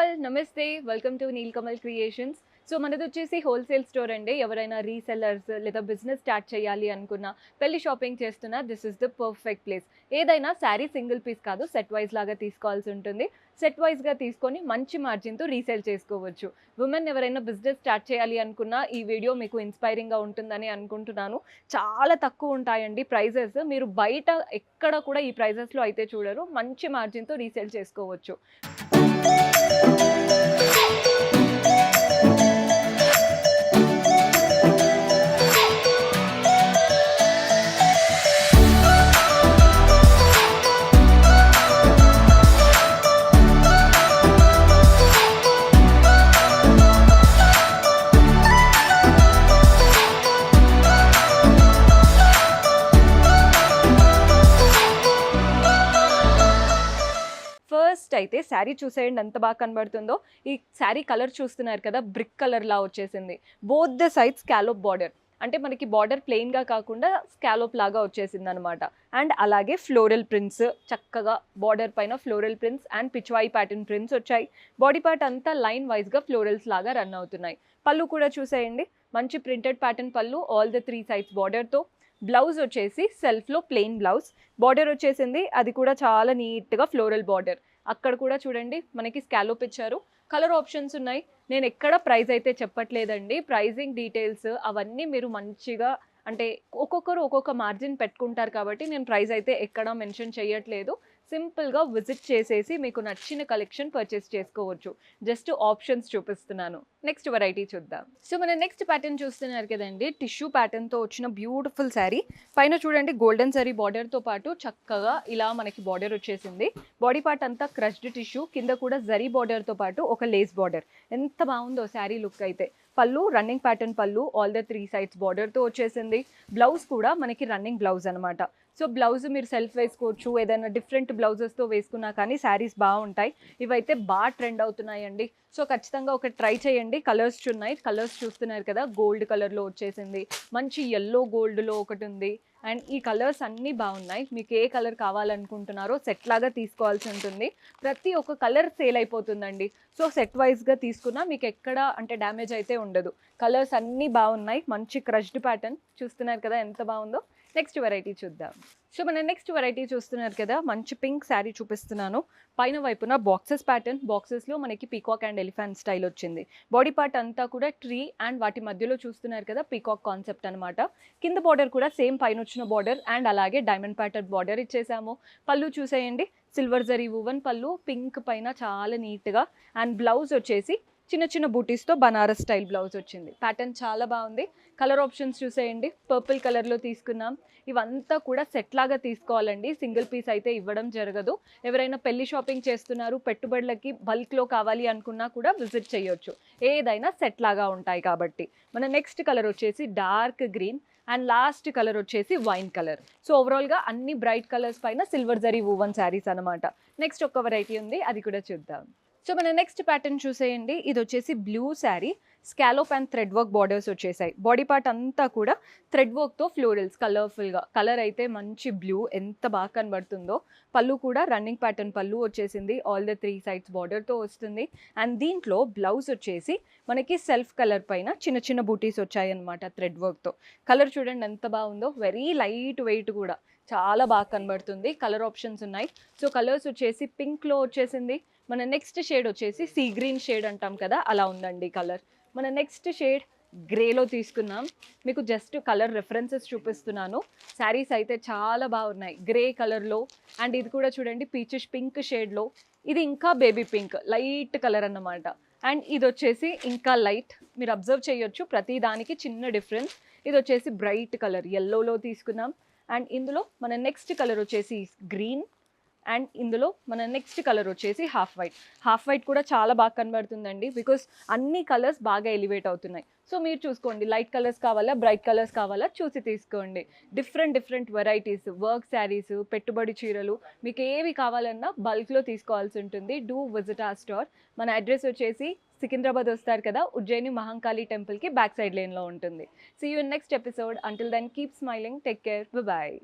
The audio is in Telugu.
ఆల్ నమస్తే, welcome to Nilkamal creations. So మనది వచ్చేసి హోల్సేల్ స్టోర్ అండి. ఎవరైనా రీసెల్లర్స్ లేదా బిజినెస్ స్టార్ట్ చేయాలి అనుకున్నా, పెళ్లి షాపింగ్ చేస్తున్నా, this is the perfect place. ఏదైనా శారీ సింగిల్ పీస్ కాదు, సెట్ వైజ్ లాగా తీసుకోవాల్సి ఉంటుంది. సెట్ వైజ్గా తీసుకొని మంచి మార్జిన్తో రీసేల్ చేసుకోవచ్చు. ఉమెన్ ఎవరైనా బిజినెస్ స్టార్ట్ చేయాలి అనుకున్నా ఈ వీడియో మీకు ఇన్స్పైరింగ్గా ఉంటుందని అనుకుంటున్నాను. చాలా తక్కువ ఉంటాయండి ప్రైజెస్. మీరు బయట ఎక్కడ కూడా ఈ ప్రైజెస్లో అయితే చూడరు. మంచి మార్జిన్తో రీసేల్ చేసుకోవచ్చు. ఫస్ట్ అయితే శారీ చూసేయండి ఎంత బాగా కనబడుతుందో. ఈ శారీ కలర్ చూస్తున్నారు కదా, బ్రిక్ కలర్ లా వచ్చేసింది. Both the sides scallop border, అంటే మనకి బార్డర్ ప్లెయిన్గా కాకుండా స్కాలోప్ లాగా వచ్చేసింది అనమాట. అండ్ అలాగే ఫ్లోరల్ ప్రింట్స్, చక్కగా బార్డర్ పైన floral prints and Pichwai pattern prints వచ్చాయి. బాడీ పార్ట్ అంతా లైన్ వైజ్గా ఫ్లోరల్స్ లాగా రన్ అవుతున్నాయి. పళ్ళు కూడా చూసేయండి, మంచి ప్రింటెడ్ ప్యాటర్న్ పళ్ళు, ఆల్ ద 3 సైడ్స్ బార్డర్తో. బ్లౌజ్ వచ్చేసి సెల్ఫ్లో ప్లెయిన్ బ్లౌజ్, బార్డర్ వచ్చేసింది, అది కూడా చాలా నీట్గా ఫ్లోరల్ బార్డర్. అక్కడ కూడా చూడండి మనకి స్కాలోప్ ఇచ్చారు. కలర్ ఆప్షన్స్ ఉన్నాయి. నేను ఎక్కడ ప్రైస్ అయితే చెప్పట్లేదండి. ప్రైజింగ్ డీటెయిల్స్ అవన్నీ మీరు మంచిగా, అంటే ఒక్కొక్కరు ఒక్కొక్క మార్జిన్ పెట్టుకుంటారు కాబట్టి నేను ప్రైస్ అయితే ఎక్కడ మెన్షన్ చేయట్లేదు. సింపుల్గా విజిట్ చేసేసి మీకు నచ్చిన కలెక్షన్ పర్చేస్ చేసుకోవచ్చు. జస్ట్ ఆప్షన్స్ చూపిస్తున్నాను. నెక్స్ట్ వెరైటీ చూద్దాం. సో మన నెక్స్ట్ ప్యాటర్న్ చూస్తున్నారు కదండి, టిష్యూ ప్యాటర్న్తో వచ్చిన బ్యూటిఫుల్ శారీ. పైన చూడండి గోల్డెన్ శారీ బార్డర్తో పాటు చక్కగా ఇలా మనకి బార్డర్ వచ్చేసింది. బాడీ పార్ట్ అంతా క్రష్డ్ టిష్యూ, కింద కూడా జరీ బార్డర్తో పాటు ఒక లేస్ బార్డర్. ఎంత బాగుందో శారీ లుక్ అయితే. పళ్ళు రన్నింగ్ ప్యాటర్న్ పళ్ళు, ఆల్ ద 3 సైడ్స్ బార్డర్తో వచ్చేసింది. బ్లౌజ్ కూడా మనకి రన్నింగ్ బ్లౌజ్ అనమాట. సో బ్లౌజ్ మీరు సెల్ఫ్ వేసుకోవచ్చు, ఏదైనా డిఫరెంట్ బ్లౌజెస్తో వేసుకున్నా కానీ శారీస్ బాగుంటాయి. ఇవైతే బాగా ట్రెండ్ అవుతున్నాయండి. సో ఖచ్చితంగా ఒకటి ట్రై చేయండి. కలర్స్ ఉన్నాయి, కలర్స్ చూస్తున్నారు కదా, గోల్డ్ కలర్లో వచ్చేసింది, మంచి ఎల్లో గోల్డ్లో ఒకటి ఉంది. అండ్ ఈ కలర్స్ అన్నీ బాగున్నాయి. మీకు ఏ కలర్ కావాలనుకుంటున్నారో సెట్ లాగా తీసుకోవాల్సి ఉంటుంది. ప్రతి ఒక్క కలర్ సేల్ అయిపోతుందండి. సో సెట్ వైజ్గా తీసుకున్నా మీకు ఎక్కడ అంటే డ్యామేజ్ అయితే ఉండదు. కలర్స్ అన్నీ బాగున్నాయి. మంచి క్రష్డ్ ప్యాటర్న్ చూస్తున్నారు కదా ఎంత బాగుందో. నెక్స్ట్ వెరైటీ చూద్దాం. సో మన నెక్స్ట్ వెరైటీ చూస్తున్నారు కదా, మంచి పింక్ శారీ చూపిస్తున్నాను. పైన వైపున బాక్సెస్ ప్యాటర్న్, బాక్సెస్లో మనకి పీకాక్ అండ్ ఎలిఫెంట్ స్టైల్ వచ్చింది. బాడీ పార్ట్ అంతా కూడా ట్రీ అండ్ వాటి మధ్యలో చూస్తున్నారు కదా పీకాక్ కాన్సెప్ట్ అనమాట. కింద బార్డర్ కూడా సేమ్ పైన వచ్చిన బార్డర్ అండ్ అలాగే డైమండ్ ప్యాటర్న్ బార్డర్ ఇచ్చేసాము. పళ్ళు చూసేయండి, సిల్వర్ జరీ వువెన్ పళ్ళు, పింక్ పైన చాలా నీట్గా. అండ్ బ్లౌజ్ వచ్చేసి చిన్న చిన్న బూటీస్తో బనారస్ స్టైల్ బ్లౌజ్ వచ్చింది. ప్యాటర్న్ చాలా బాగుంది. కలర్ ఆప్షన్స్ చూసేయండి, పర్పుల్ కలర్లో తీసుకున్నాం. ఇవంతా కూడా సెట్ లాగా తీసుకోవాలండి, సింగిల్ పీస్ అయితే ఇవ్వడం జరగదు. ఎవరైనా పెళ్లి షాపింగ్ చేస్తున్నారు, పెట్టుబడులకి బల్క్లో కావాలి అనుకున్నా కూడా విజిట్ చేయొచ్చు. ఏదైనా సెట్ లాగా ఉంటాయి కాబట్టి. మన నెక్స్ట్ కలర్ వచ్చేసి dark green and last colour వచ్చేసి వైన్ కలర్. సో ఓవరాల్గా అన్ని బ్రైట్ కలర్స్ పైన సిల్వర్ జరీ వువెన్ శారీస్ అనమాట. నెక్స్ట్ ఒక వెరైటీ ఉంది, అది కూడా చూద్దాం. సో మన నెక్స్ట్ ప్యాటర్న్ చూసేయండి, ఇది వచ్చేసి blue sari, scallop and thread work borders వచ్చేసాయి. బాడీ పార్ట్ అంతా కూడా థ్రెడ్ వర్క్తో ఫ్లోరల్స్ కలర్ఫుల్గా. కలర్ అయితే మంచి బ్లూ, ఎంత బాగా కనబడుతుందో. పళ్ళు కూడా రన్నింగ్ ప్యాటర్న్ పళ్ళు వచ్చేసింది, ఆల్ ద 3 సైడ్స్ బార్డర్తో వస్తుంది. అండ్ దీంట్లో బ్లౌజ్ వచ్చేసి మనకి సెల్ఫ్ కలర్ పైన చిన్న చిన్న బూటీస్ వచ్చాయి అనమాట థ్రెడ్ వర్క్తో. కలర్ చూడండి ఎంత బాగుందో, వెరీ లైట్ వెయిట్ కూడా, చాలా బాగా కనబడుతుంది. కలర్ ఆప్షన్స్ ఉన్నాయి. సో కలర్స్ వచ్చేసి పింక్లో వచ్చేసింది. మన నెక్స్ట్ షేడ్ వచ్చేసి సీ గ్రీన్ షేడ్ అంటాం కదా, అలా ఉందండి కలర్. మన నెక్స్ట్ షేడ్ గ్రేలో తీసుకున్నాం. మీకు జస్ట్ కలర్ రెఫరెన్సెస్ చూపిస్తున్నాను. శారీస్ అయితే చాలా బాగున్నాయి గ్రే కలర్లో. అండ్ ఇది కూడా చూడండి పీచిష్ పింక్ షేడ్లో. ఇది ఇంకా బేబీ పింక్ లైట్ కలర్ అన్నమాట. అండ్ ఇది వచ్చేసి ఇంకా లైట్, మీరు అబ్జర్వ్ చేయొచ్చు ప్రతి దానికి చిన్న డిఫరెన్స్. ఇది వచ్చేసి బ్రైట్ కలర్ ఎల్లోలో తీసుకున్నాం. అండ్ ఇందులో మన నెక్స్ట్ కలర్ వచ్చేసి గ్రీన్. అండ్ ఇందులో మన నెక్స్ట్ కలర్ వచ్చేసి హాఫ్ వైట్. హాఫ్ వైట్ కూడా చాలా బాగా కనబడుతుందండి, బికాస్ అన్ని కలర్స్ బాగా ఎలివేట్ అవుతున్నాయి. సో మీరు చూసుకోండి, లైట్ కలర్స్ కావాలా బ్రైట్ కలర్స్ కావాలా చూసి తీసుకోండి. డిఫరెంట్ వెరైటీస్, వర్క్ శారీస్, పెట్టుబడి చీరలు, మీకు ఏవి కావాలన్నా బల్క్లో తీసుకోవాల్సి ఉంటుంది. డూ విజిట్ ఆ స్టోర్. మన అడ్రస్ వచ్చేసి సికింద్రాబాద్ వస్తారు కదా, ఉజ్జయిని మహంకాళి టెంపుల్కి బ్యాక్ సైడ్ లేన్లో ఉంటుంది. See you in next episode. Until then keep smiling, take care, bye.